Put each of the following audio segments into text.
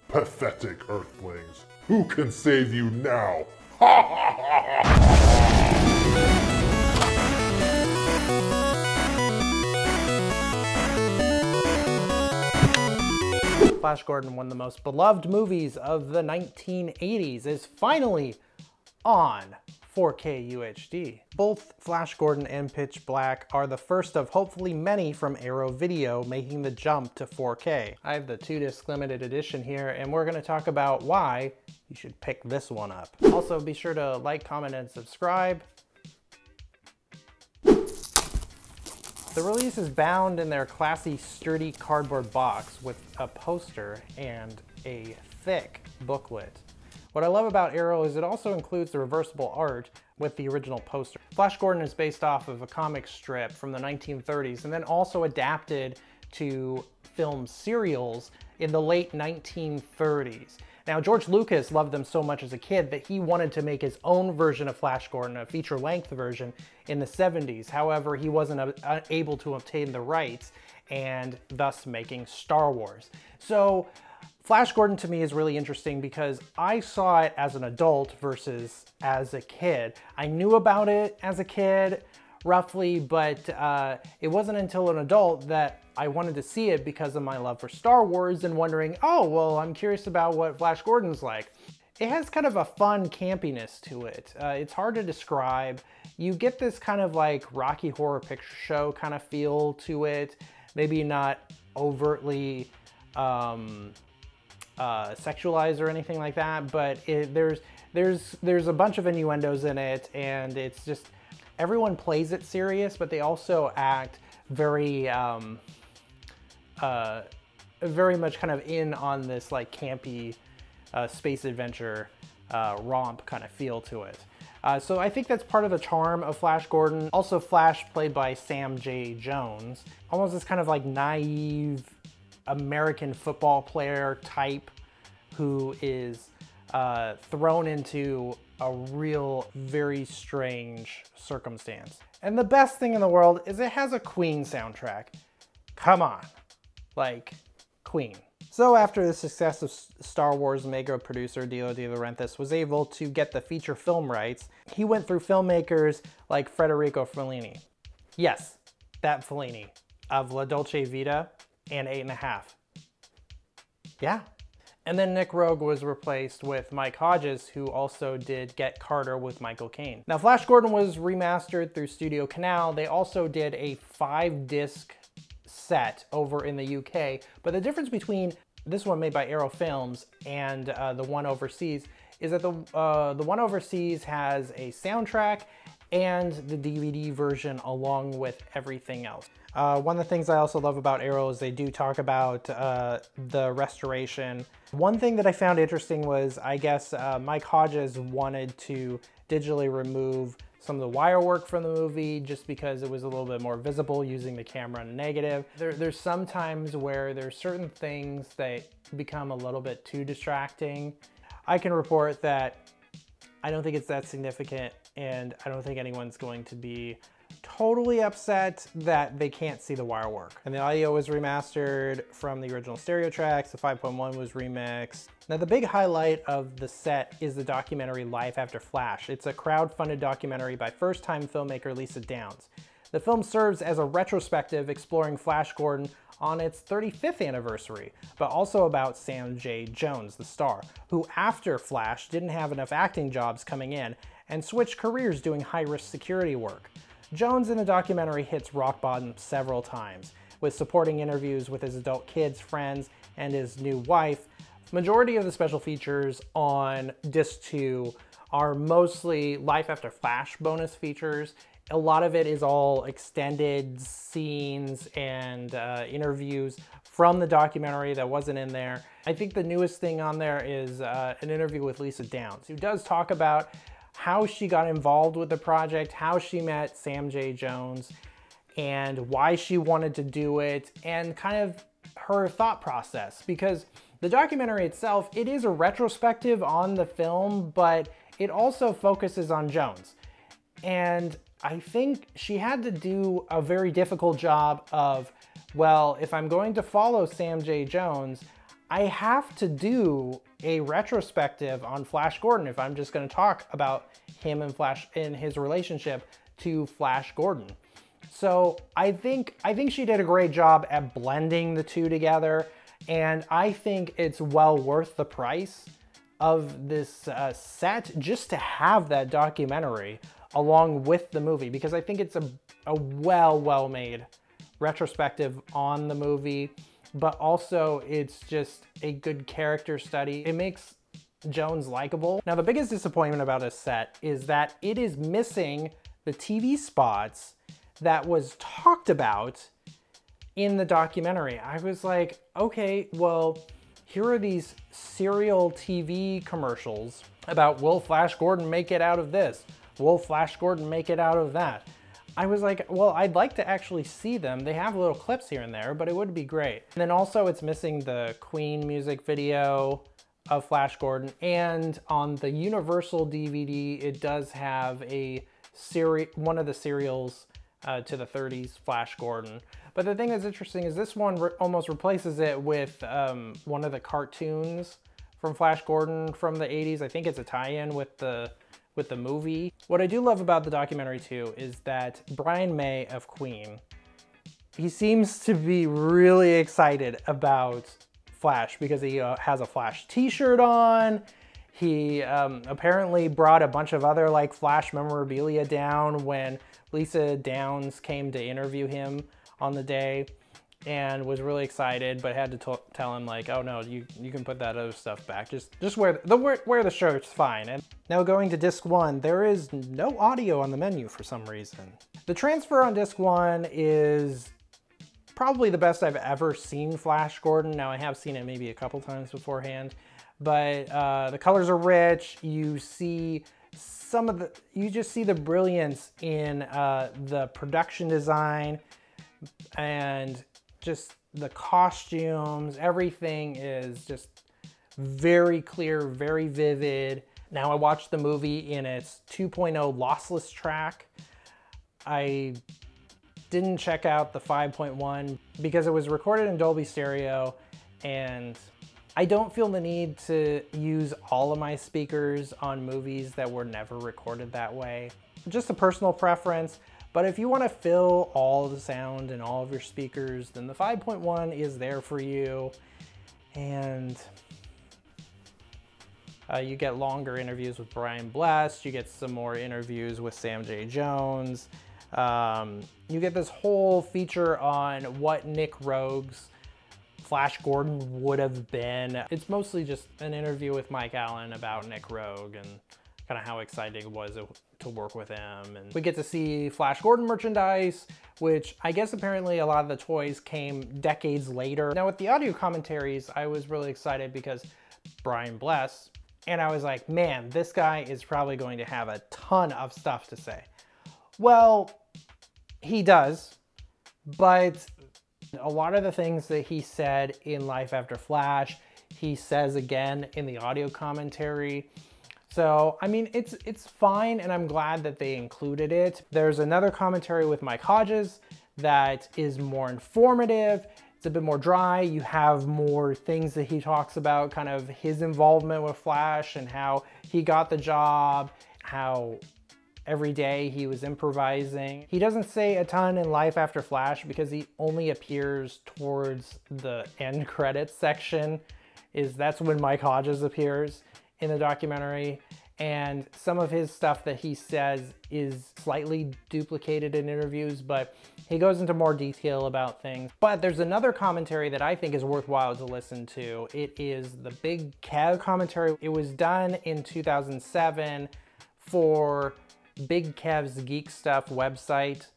Pathetic Earthlings. Who can save you now? Ha ha ha ha! Flash Gordon, one of the most beloved movies of the 1980s, is finally on 4K UHD. Both Flash Gordon and Pitch Black are the first of hopefully many from Arrow Video making the jump to 4K. I have the 2-disc limited edition here, and we're going to talk about why you should pick this one up. Also, be sure to like, comment, and subscribe. The release is bound in their classy, sturdy cardboard box with a poster and a thick booklet. What I love about Arrow is it also includes the reversible art with the original poster. Flash Gordon is based off of a comic strip from the 1930s and then also adapted to film serials in the late 1930s. Now, George Lucas loved them so much as a kid that he wanted to make his own version of Flash Gordon, a feature-length version, in the 70s. However, he wasn't able to obtain the rights, and thus making Star Wars. So, Flash Gordon to me is really interesting because I saw it as an adult versus as a kid. I knew about it as a kid, roughly, but it wasn't until an adult that I wanted to see it because of my love for Star Wars and wondering, oh, well, I'm curious about what Flash Gordon's like. It has kind of a fun campiness to it. It's hard to describe. You get this kind of like Rocky Horror Picture Show kind of feel to it. Maybe not overtly sexualized or anything like that, but there's a bunch of innuendos in it, and it's just, everyone plays it serious, but they also act very very much kind of in on this like campy space adventure romp kind of feel to it. So I think that's part of the charm of Flash Gordon. Also, Flash, played by Sam J. Jones, almost this kind of like naive American football player type who is thrown into a real, very strange circumstance. And the best thing in the world is it has a Queen soundtrack. Come on, like Queen. So after the success of Star Wars, mega producer Dino De Laurentiis was able to get the feature film rights, he went through filmmakers like Federico Fellini. Yes, that Fellini of La Dolce Vita and 8½. Yeah. And then Nick Rogue was replaced with Mike Hodges, who also did Get Carter with Michael Caine. Now, Flash Gordon was remastered through Studio Canal. They also did a 5-disc set over in the UK, but the difference between this one made by Arrow Films and the one overseas is that the one overseas has a soundtrack and the DVD version along with everything else. One of the things I also love about Arrow is they do talk about the restoration. One thing that I found interesting was, I guess Mike Hodges wanted to digitally remove some of the wire work from the movie just because it was a little bit more visible using the camera negative. There's some times where there's certain things that become a little bit too distracting. I can report that I don't think it's that significant, and I don't think anyone's going to be totally upset that they can't see the wire work. And the audio was remastered from the original stereo tracks. The 5.1 was remixed. Now, the big highlight of the set is the documentary Life After Flash. It's a crowd-funded documentary by first-time filmmaker Lisa Downs. The film serves as a retrospective exploring Flash Gordon on its 35th anniversary, but also about Sam J. Jones, the star, who after Flash didn't have enough acting jobs coming in and switched careers doing high-risk security work. Jones in the documentary hits rock bottom several times, with supporting interviews with his adult kids, friends, and his new wife. Majority of the special features on Disc 2 are mostly Life After Flash bonus features. A lot of it is all extended scenes and interviews from the documentary that wasn't in there. I think the newest thing on there is an interview with Lisa Downs, who does talk about how she got involved with the project, how she met Sam J. Jones, and why she wanted to do it, and kind of her thought process. Because the documentary itself, it is a retrospective on the film, but it also focuses on Jones. And I think she had to do a very difficult job of, well, if I'm going to follow Sam J. Jones, I have to do a retrospective on Flash Gordon if I'm just going to talk about him and Flash in his relationship to Flash Gordon. So I think she did a great job at blending the two together, and I think it's well worth the price of this set just to have that documentary along with the movie, because I think it's a well made retrospective on the movie, but also it's just a good character study. It makes Jones likable. Now, the biggest disappointment about this set is that it is missing the TV spots that was talked about in the documentary. I was like, okay, well, here are these serial TV commercials about, will Flash Gordon make it out of this? Will Flash Gordon make it out of that? I was like, well, I'd like to actually see them. They have little clips here and there, but it would be great. And then also it's missing the Queen music video of Flash Gordon. And on the Universal DVD, it does have one of the serials to the 30s Flash Gordon. But the thing that's interesting is this one almost replaces it with one of the cartoons from Flash Gordon from the 80s. I think it's a tie-in with the movie. What I do love about the documentary too is that Brian May of Queen, he seems to be really excited about Flash because he has a Flash t-shirt on. He apparently brought a bunch of other like Flash memorabilia down when Lisa Downs came to interview him on the day, and was really excited, but had to tell him like, oh no, you can put that other stuff back. Just wear the shirt's fine. And now going to disc 1, there is no audio on the menu for some reason. The transfer on disc 1 is probably the best I've ever seen Flash Gordon. Now I have seen it maybe a couple times beforehand, but the colors are rich. You see you just see the brilliance in the production design and just the costumes. Everything is just very clear, very vivid. Now I watched the movie in its 2.0 lossless track. I didn't check out the 5.1 because it was recorded in Dolby Stereo, and I don't feel the need to use all of my speakers on movies that were never recorded that way. Just a personal preference, but if you want to fill all the sound in all of your speakers, then the 5.1 is there for you. And you get longer interviews with Brian Blessed, you get some more interviews with Sam J. Jones. You get this whole feature on what Nick Rogue's Flash Gordon would have been. It's mostly just an interview with Mike Allen about Nick Rogue and kind of how exciting it was to work with him. And we get to see Flash Gordon merchandise, which I guess apparently a lot of the toys came decades later. Now with the audio commentaries, I was really excited because Brian Bless, and I was like, man, this guy is probably going to have a ton of stuff to say. Well, he does, but a lot of the things that he said in Life After Flash, he says again in the audio commentary. So, I mean, it's fine, and I'm glad that they included it. There's another commentary with Mike Hodges that is more informative. It's a bit more dry. You have more things that he talks about, kind of his involvement with Flash and how he got the job, how every day he was improvising. He doesn't say a ton in Life After Flash because he only appears towards the end credits section. That's when Mike Hodges appears in the documentary, and some of his stuff that he says is slightly duplicated in interviews, but he goes into more detail about things. But there's another commentary that I think is worthwhile to listen to. It is the Big Kev commentary. It was done in 2007 for Big Kev's Geek Stuff website,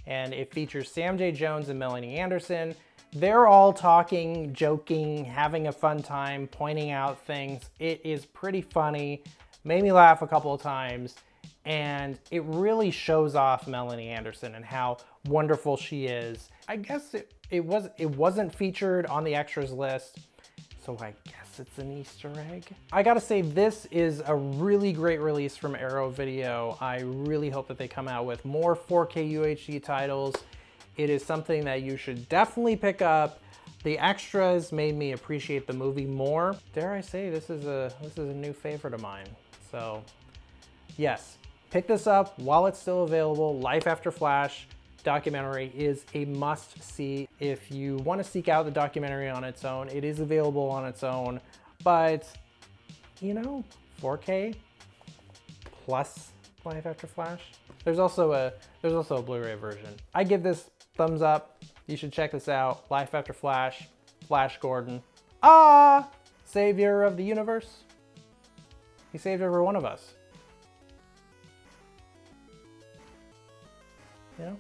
and it features Sam J. Jones and Melanie Anderson. They're all talking, joking, having a fun time, pointing out things. It is pretty funny, made me laugh a couple of times, and it really shows off Melanie Anderson and how wonderful she is. I guess it wasn't featured on the extras list, so I guess it's an Easter egg. I gotta say, this is a really great release from Arrow Video. I really hope that they come out with more 4K UHD titles. It is something that you should definitely pick up. The extras made me appreciate the movie more. Dare I say, this is a new favorite of mine. So yes, pick this up while it's still available. Life After Flash documentary is a must-see. If you want to seek out the documentary on its own, it is available on its own, but you know, 4K plus Life After Flash. There's also a Blu-ray version. I give this thumbs up. You should check this out. Life After Flash, Flash Gordon. Ah, savior of the universe. He saved every one of us. You know?